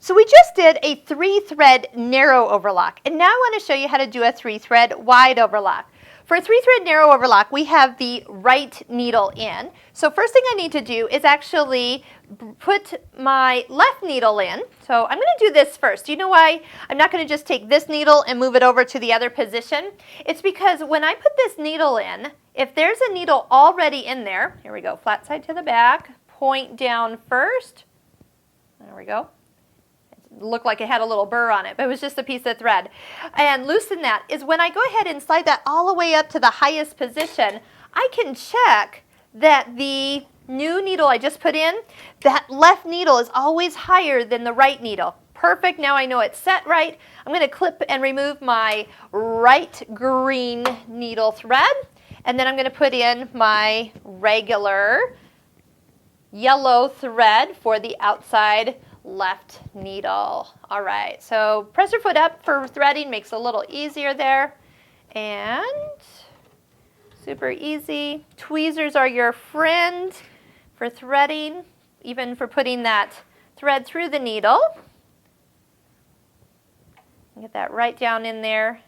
So we just did a 3-thread narrow overlock, and now I want to show you how to do a 3-thread wide overlock. For a 3-thread narrow overlock, we have the right needle in. So first thing I need to do is actually put my left needle in. So I'm going to do this first. Do you know why I'm not going to just take this needle and move it over to the other position? It's because when I put this needle in, if there's a needle already in there, here we go, flat side to the back, point down first. There we go. Looked like it had a little burr on it, but it was just a piece of thread. And loosen that is when I go ahead and slide that all the way up to the highest position, I can check that the new needle I just put in, that left needle is always higher than the right needle. Perfect, now I know it's set right. I'm going to clip and remove my right green needle thread, and then I'm going to put in my regular yellow thread for the outside left needle. All right, so press your foot up for threading, makes it a little easier there. And super easy. Tweezers are your friend for threading, even for putting that thread through the needle. Get that right down in there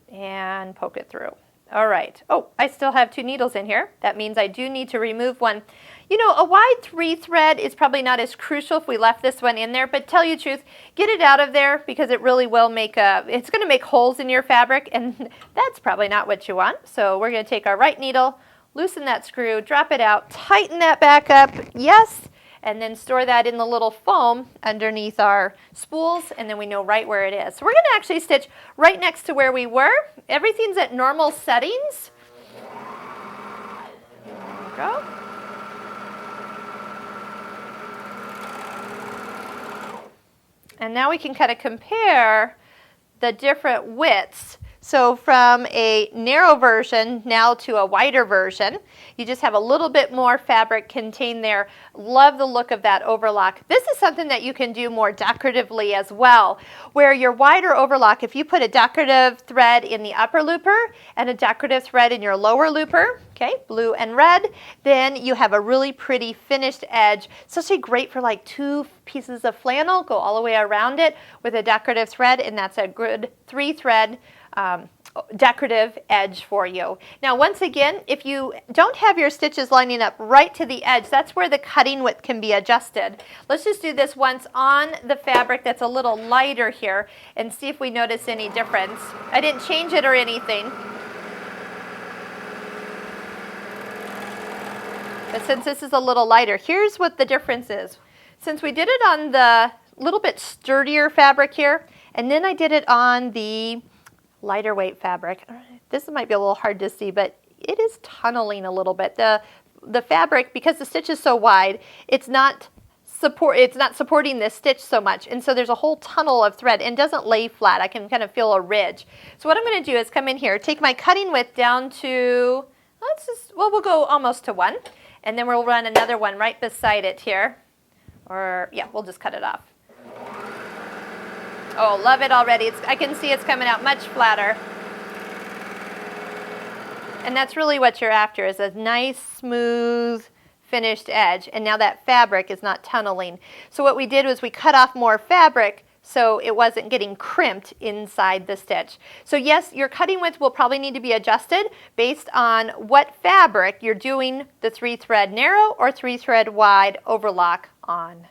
and poke it through. All right. Oh, I still have 2 needles in here. That means I do need to remove one. You know, a wide 3-thread is probably not as crucial if we left this one in there, but tell you the truth, get it out of there because it really will make it's going to make holes in your fabric, and that's probably not what you want. So we're going to take our right needle, loosen that screw, drop it out, tighten that back up, yes, and then store that in the little foam underneath our spools, and then we know right where it is. So we're going to actually stitch right next to where we were. Everything's at normal settings. There we go. And now we can kind of compare the different widths. So from a narrow version now to a wider version, you just have a little bit more fabric contained there. Love the look of that overlock. This is something that you can do more decoratively as well, where your wider overlock, if you put a decorative thread in the upper looper and a decorative thread in your lower looper, okay, blue and red, then you have a really pretty finished edge. It's actually great for like 2 pieces of flannel, go all the way around it with a decorative thread, and that's a good 3-thread decorative edge for you. Now once again, if you don't have your stitches lining up right to the edge, that's where the cutting width can be adjusted. Let's just do this once on the fabric that's a little lighter here and see if we notice any difference. I didn't change it or anything. But since this is a little lighter, here's what the difference is. Since we did it on the little bit sturdier fabric here, and then I did it on the lighter weight fabric. This might be a little hard to see, but it is tunneling a little bit. The fabric, because the stitch is so wide, it's not supporting this stitch so much, and so there's a whole tunnel of thread and doesn't lay flat. I can kind of feel a ridge. So what I'm going to do is come in here, take my cutting width down to, we'll go almost to 1, and then we'll run another one right beside it here. Or yeah, we'll just cut it off. Oh, love it already. I can see it's coming out much flatter. And that's really what you're after, is a nice, smooth, finished edge. And now that fabric is not tunneling. So what we did was we cut off more fabric so it wasn't getting crimped inside the stitch. So yes, your cutting width will probably need to be adjusted based on what fabric you're doing the 3-thread narrow or 3-thread wide overlock on.